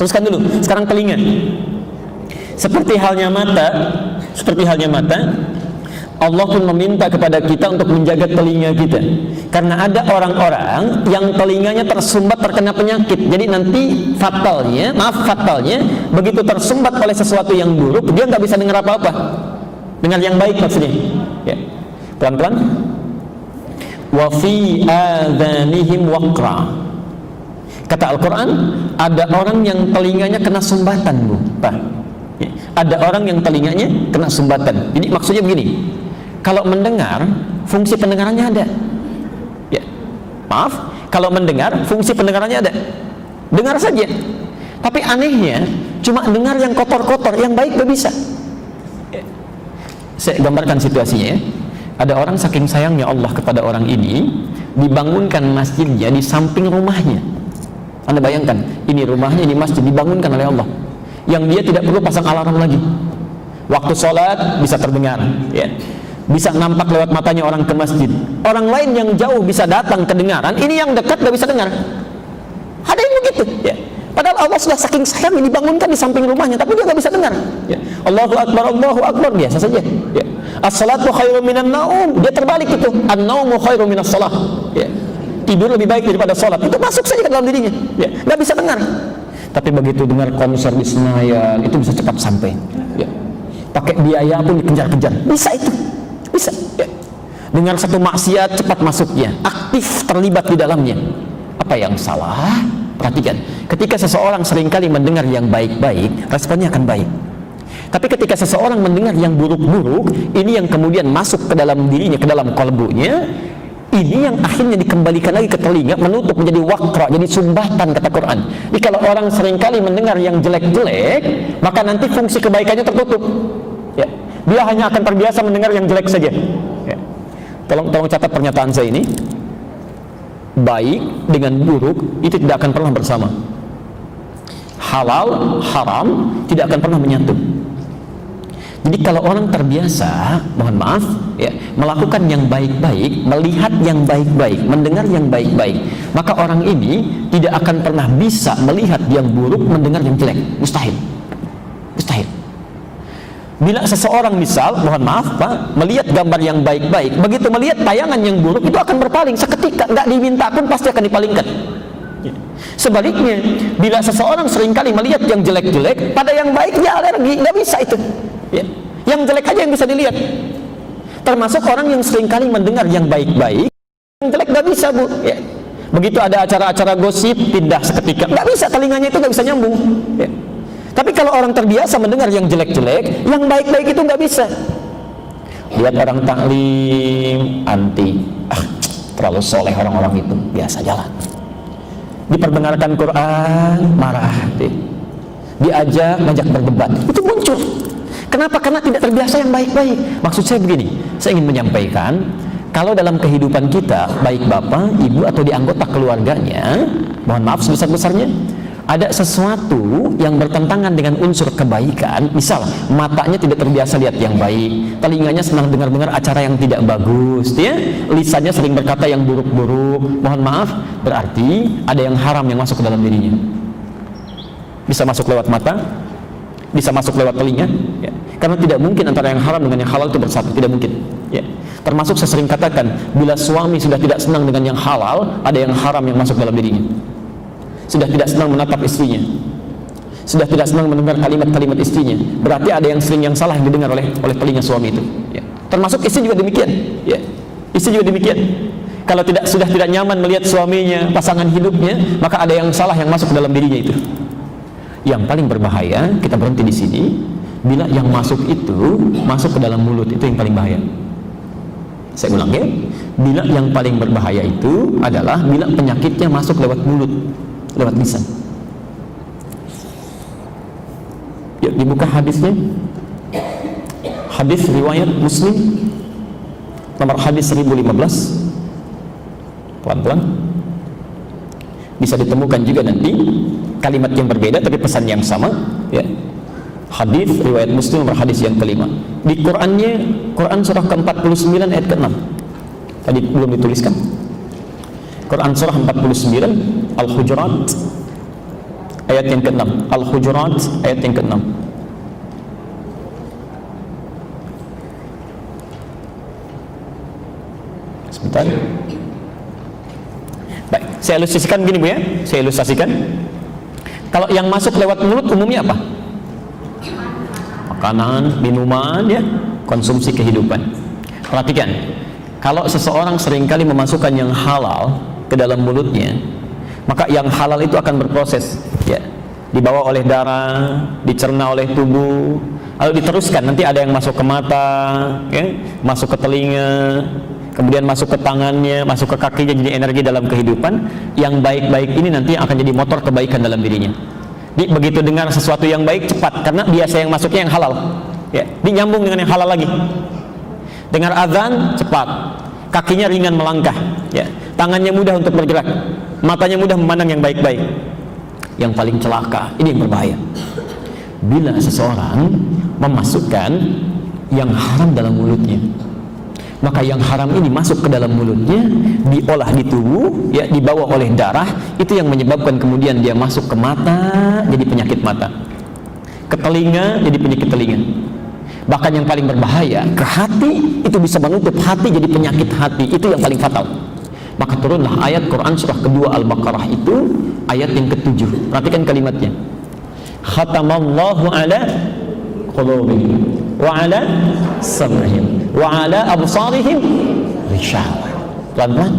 Teruskan dulu. Sekarang telinga. Seperti halnya mata, Allah pun meminta kepada kita untuk menjaga telinga kita. Karena ada orang-orang yang telinganya tersumbat terkena penyakit. Jadi nanti fatalnya, begitu tersumbat oleh sesuatu yang buruk, dia nggak bisa dengar apa-apa. Dengar yang baik maksudnya. Ya. Pelan-pelan. Wa fi adhanihim waqra. Kata Al-Quran, ada orang yang telinganya kena sumbatan, Bu. Pak. Ya. Ada orang yang telinganya kena sumbatan. Jadi maksudnya begini. Kalau mendengar, fungsi pendengarannya ada. Ya. Maaf, kalau mendengar, fungsi pendengarannya ada. Dengar saja. Tapi anehnya, cuma dengar yang kotor-kotor, yang baik gak bisa. Ya. Saya gambarkan situasinya ya. Ada orang saking sayangnya Allah kepada orang ini, dibangunkan masjidnya di samping rumahnya. Anda bayangkan, ini rumahnya, ini masjid, dibangunkan oleh Allah. Yang dia tidak perlu pasang alarm lagi. Waktu sholat bisa terdengar, ya. Bisa nampak lewat matanya orang ke masjid. Orang lain yang jauh bisa datang kedengaran, ini yang dekat gak bisa dengar. Ada yang begitu, ya. Padahal Allah sudah saking sayang dibangunkan di samping rumahnya, tapi dia gak bisa dengar. Ya. Allahu Akbar, biasa saja. Ya. As-salatu khairum minan naum, dia terbalik itu. An-naumu khairum minas salah. Ya. Tidur lebih baik daripada sholat. Itu masuk saja ke dalam dirinya. Ya. Gak bisa dengar. Tapi begitu dengar konser di Senayan, itu bisa cepat sampai. Ya. Pakai biaya pun dikejar-kejar. Bisa itu. Bisa. Ya. Dengar satu maksiat, cepat masuknya. Aktif terlibat di dalamnya. Apa yang salah? Perhatikan. Ketika seseorang seringkali mendengar yang baik-baik, responnya akan baik. Tapi ketika seseorang mendengar yang buruk-buruk, ini yang kemudian masuk ke dalam dirinya, ke dalam kalbunya, ini yang akhirnya dikembalikan lagi ke telinga, menutup menjadi waqra, jadi sumbatan kata Quran. Jadi kalau orang seringkali mendengar yang jelek-jelek, maka nanti fungsi kebaikannya tertutup. Ya. Dia hanya akan terbiasa mendengar yang jelek saja. Ya. Tolong catat pernyataan saya ini. Baik dengan buruk itu tidak akan pernah bersama. Halal, haram tidak akan pernah menyatu. Jadi kalau orang terbiasa, mohon maaf, ya, melakukan yang baik-baik, melihat yang baik-baik, mendengar yang baik-baik, maka orang ini tidak akan pernah bisa melihat yang buruk, mendengar yang jelek. Mustahil. Mustahil. Bila seseorang misal, mohon maaf Pak, melihat gambar yang baik-baik, begitu melihat tayangan yang buruk, itu akan berpaling seketika, nggak diminta pun pasti akan dipalingkan. Sebaliknya, bila seseorang seringkali melihat yang jelek-jelek, pada yang baik dia alergi, nggak bisa itu. Ya. Yang jelek aja yang bisa dilihat. Termasuk orang yang seringkali mendengar yang baik-baik, yang jelek nggak bisa, Bu. Ya. Begitu ada acara-acara gosip, pindah seketika, nggak bisa, telinganya itu nggak bisa nyambung. Ya. Tapi kalau orang terbiasa mendengar yang jelek-jelek, yang baik-baik itu nggak bisa. Lihat orang taklim, anti, terlalu soleh orang-orang itu, biasa jalan. Diperdengarkan Quran, marah. Ngajak berdebat, itu muncul. Kenapa? Karena tidak terbiasa yang baik-baik. Maksud saya begini, saya ingin menyampaikan, kalau dalam kehidupan kita, baik bapak, ibu, atau di anggota keluarganya, mohon maaf sebesar-besarnya, ada sesuatu yang bertentangan dengan unsur kebaikan, misal matanya tidak terbiasa lihat yang baik, telinganya senang dengar-dengar acara yang tidak bagus, ya, lisannya sering berkata yang buruk-buruk, mohon maaf, berarti ada yang haram yang masuk ke dalam dirinya. Bisa masuk lewat mata, bisa masuk lewat telinga, ya. Karena tidak mungkin antara yang haram dengan yang halal itu bersatu, tidak mungkin, ya. Termasuk saya sering katakan, bila suami sudah tidak senang dengan yang halal, ada yang haram yang masuk dalam dirinya. Sudah tidak senang menatap istrinya, sudah tidak senang mendengar kalimat-kalimat istrinya, berarti ada yang sering yang salah yang didengar oleh telinga suami itu, ya. Termasuk istri juga demikian, ya. Istri juga demikian. Kalau sudah tidak nyaman melihat suaminya, pasangan hidupnya, maka ada yang salah yang masuk ke dalam dirinya itu. Yang paling berbahaya, kita berhenti di sini, bila yang masuk itu masuk ke dalam mulut, itu yang paling bahaya. Saya ulang ya, bila yang paling berbahaya itu adalah bila penyakitnya masuk lewat mulut, lewat lisan. Yuk dibuka hadisnya. Hadis riwayat Muslim, nomor hadis 1015. Pelan-pelan. Bisa ditemukan juga nanti kalimat yang berbeda tapi pesan yang sama, ya. Hadis riwayat Muslim nomor hadis yang kelima. Di Qurannya, Quran surah ke-49 ayat ke-6. Tadi belum dituliskan. Quran surah 49 Al-Hujurat ayat yang ke-6. Al-Hujurat ayat yang ke-6. Sebentar. Baik, saya ilustrasikan gini Bu ya. Saya ilustrasikan. Kalau yang masuk lewat mulut umumnya apa? Makanan, minuman ya, konsumsi kehidupan. Perhatikan, kalau seseorang seringkali memasukkan yang halal ke dalam mulutnya, maka yang halal itu akan berproses ya, dibawa oleh darah, dicerna oleh tubuh, lalu diteruskan, nanti ada yang masuk ke mata ya, masuk ke telinga, kemudian masuk ke tangannya, masuk ke kakinya, jadi energi dalam kehidupan. Yang baik-baik ini nanti akan jadi motor kebaikan dalam dirinya. Jadi begitu dengar sesuatu yang baik, cepat, karena biasa yang masuknya yang halal ya, dia nyambung dengan yang halal lagi. Dengar azan, cepat, kakinya ringan melangkah ya, tangannya mudah untuk bergerak, matanya mudah memandang yang baik-baik. Yang paling celaka, ini yang berbahaya, bila seseorang memasukkan yang haram dalam mulutnya. Maka yang haram ini masuk ke dalam mulutnya, diolah di tubuh ya, dibawa oleh darah, itu yang menyebabkan kemudian dia masuk ke mata, jadi penyakit mata, ke telinga, jadi penyakit telinga. Bahkan yang paling berbahaya, ke hati, itu bisa menutup hati, jadi penyakit hati, itu yang paling fatal. Maka turunlah ayat Quran surah kedua Al-Baqarah itu, ayat yang ke-7. Perhatikan kalimatnya. Khatamallahu ala qulubihim wa ala sam'ihim wa ala absarihim ghishawah. Pelan-pelan.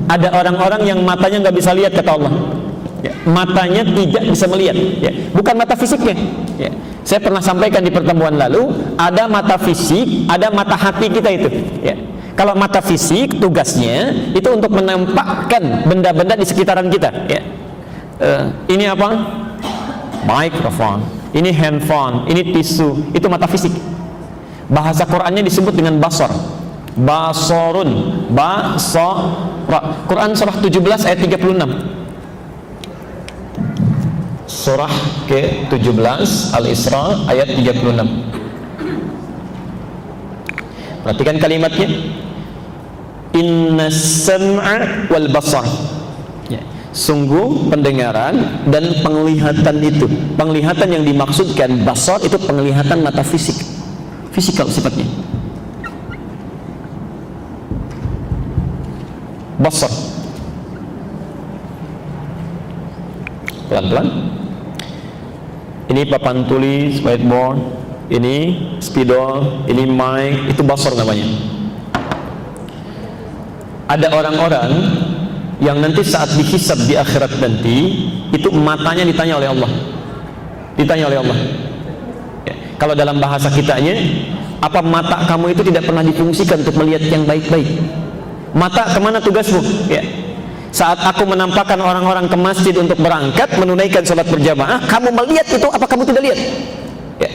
Ada orang-orang yang matanya nggak bisa lihat, kata Allah ya, matanya tidak bisa melihat ya, bukan mata fisiknya ya. Saya pernah sampaikan di pertemuan lalu, ada mata fisik, ada mata hati kita itu ya. Kalau mata fisik tugasnya itu untuk menampakkan benda-benda di sekitaran kita ya. Ini apa? Mikrofon, ini handphone, ini tisu, itu mata fisik. Bahasa Qurannya disebut dengan basar, basarun, basara. Quran surah 17 ayat 36. Surah ke-17 Al-Isra ayat 36. Perhatikan kalimatnya. Inna sam'a wal basar ya. Sungguh pendengaran dan penglihatan itu, penglihatan yang dimaksudkan basar itu penglihatan mata fisik, fisikal sifatnya. Basar. Pelan-pelan. Ini papan tulis, whiteboard, ini spidol, ini mic, itu basar namanya. Ada orang-orang yang nanti saat dihisab di akhirat nanti, itu matanya ditanya oleh Allah. Ditanya oleh Allah ya. Kalau dalam bahasa kitanya, apa mata kamu itu tidak pernah difungsikan untuk melihat yang baik-baik? Mata kemana tugasmu ya? Saat aku menampakkan orang-orang ke masjid untuk berangkat menunaikan sholat berjamaah, kamu melihat itu, apa kamu tidak lihat ya?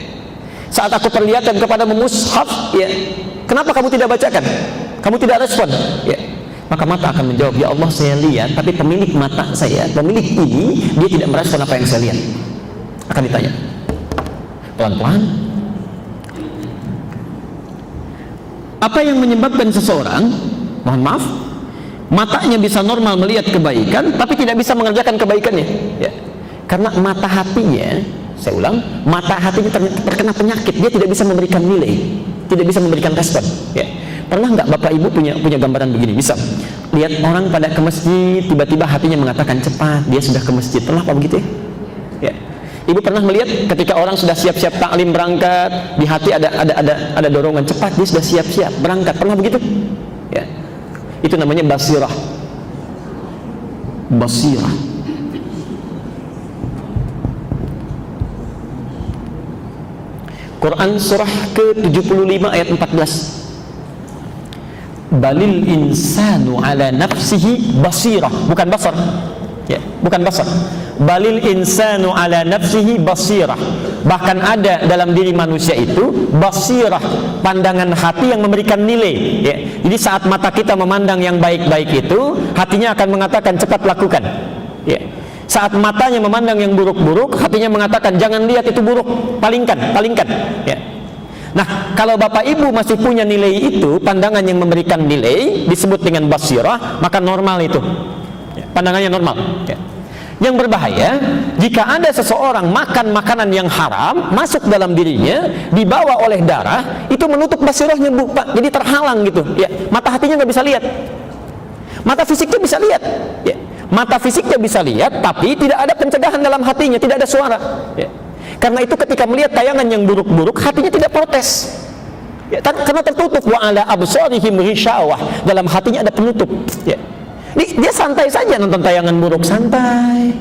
Saat aku perlihatkan kepadamu mushaf ya, kenapa kamu tidak bacakan? Kamu tidak respon ya? Maka mata akan menjawab, ya Allah saya lihat, tapi pemilik mata saya, pemilik ini, dia tidak merespon apa yang saya lihat. Akan ditanya pelan-pelan. Apa yang menyebabkan seseorang, mohon maaf, matanya bisa normal melihat kebaikan tapi tidak bisa mengerjakan kebaikannya ya? Karena mata hatinya, saya ulang, mata hatinya terkena penyakit, dia tidak bisa memberikan nilai, tidak bisa memberikan respon ya. Pernah nggak Bapak Ibu punya gambaran begini? Bisa lihat orang pada ke masjid, tiba-tiba hatinya mengatakan cepat, dia sudah ke masjid. Pernah apa begitu ya? Ibu pernah melihat ketika orang sudah siap-siap taklim berangkat, di hati ada dorongan cepat, dia sudah siap-siap berangkat. Pernah begitu ya? Itu namanya basirah. Basirah. Quran surah ke-75 ayat 14. Balil insanu ala nafsihi basirah, bukan basar ya, bukan basar. Balil insanu ala nafsihi basirah. Bahkan ada dalam diri manusia itu basirah, pandangan hati yang memberikan nilai ya. Jadi saat mata kita memandang yang baik-baik itu, hatinya akan mengatakan cepat lakukan ya. Saat matanya memandang yang buruk-buruk, hatinya mengatakan jangan lihat itu buruk, palingkan ya. Nah, kalau Bapak Ibu masih punya nilai itu, pandangan yang memberikan nilai, disebut dengan basirah, maka normal itu ya, pandangannya normal ya. Yang berbahaya jika ada seseorang makan makanan yang haram masuk dalam dirinya, dibawa oleh darah, itu menutup basirahnya, Bu, Pak. Jadi terhalang gitu ya. Mata hatinya nggak bisa lihat. Mata fisiknya bisa lihat ya. Mata fisiknya bisa lihat, tapi tidak ada pencegahan dalam hatinya, tidak ada suara ya. Karena itu ketika melihat tayangan yang buruk-buruk, hatinya tidak protes ya, karena tertutup. Wa ala absarihim ghishawah, dalam hatinya ada penutup ya. Dia santai saja nonton tayangan buruk, santai,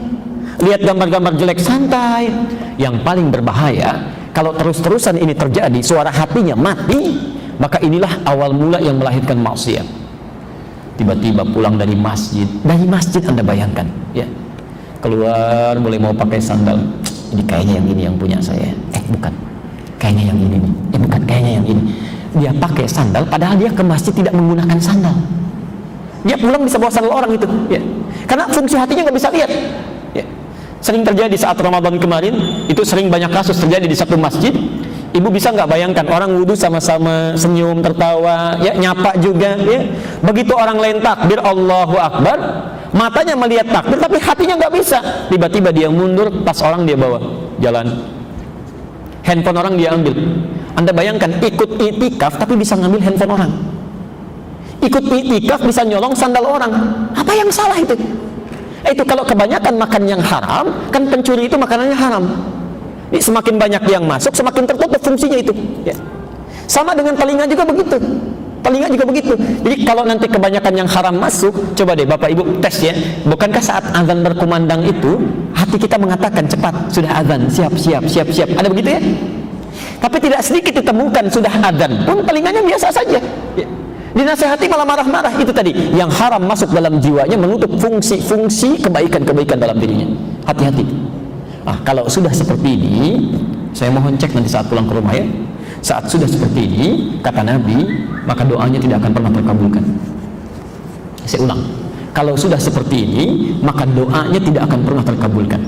lihat gambar-gambar jelek, santai. Yang paling berbahaya kalau terus-terusan ini terjadi, suara hatinya mati, maka inilah awal mula yang melahirkan maksiat. Tiba-tiba pulang dari masjid Anda bayangkan ya, keluar mulai mau pakai sandal, ini kayaknya yang ini yang punya saya, bukan, kayaknya yang ini nih, bukan, kayaknya yang ini. Dia pakai sandal padahal dia ke masjid tidak menggunakan sandal. Dia pulang bisa bawa sandal orang itu ya. Karena fungsi hatinya nggak bisa lihat ya. Sering terjadi saat Ramadan kemarin, itu sering banyak kasus terjadi di satu masjid. Ibu bisa nggak bayangkan, orang wudhu sama-sama senyum, tertawa ya, nyapa juga ya. Begitu orang lain takbir Allahu Akbar, matanya melihat takbir tapi hatinya nggak bisa. Tiba-tiba dia mundur, tas orang dia bawa jalan, handphone orang dia ambil. Anda bayangkan, ikut itikaf tapi bisa ngambil handphone orang, ikut itikaf bisa nyolong sandal orang. Apa yang salah itu? Itu kalau kebanyakan makan yang haram, kan pencuri itu makanannya haram. Ini semakin banyak yang masuk, semakin tertutup fungsinya itu ya. Sama dengan telinga juga begitu. Telinga juga begitu. Jadi kalau nanti kebanyakan yang haram masuk, coba deh Bapak Ibu tes ya. Bukankah saat azan berkumandang itu, hati kita mengatakan cepat, sudah azan, siap. Ada begitu ya? Tapi tidak sedikit ditemukan sudah azan pun telinganya biasa saja ya. Dinasehati malah marah-marah. Itu tadi, yang haram masuk dalam jiwanya, menutup fungsi-fungsi kebaikan-kebaikan dalam dirinya. Hati-hati. Kalau sudah seperti ini, saya mohon cek nanti saat pulang ke rumah ya. Saat sudah seperti ini, kata Nabi, maka doanya tidak akan pernah terkabulkan. Saya ulang, kalau sudah seperti ini, maka doanya tidak akan pernah terkabulkan.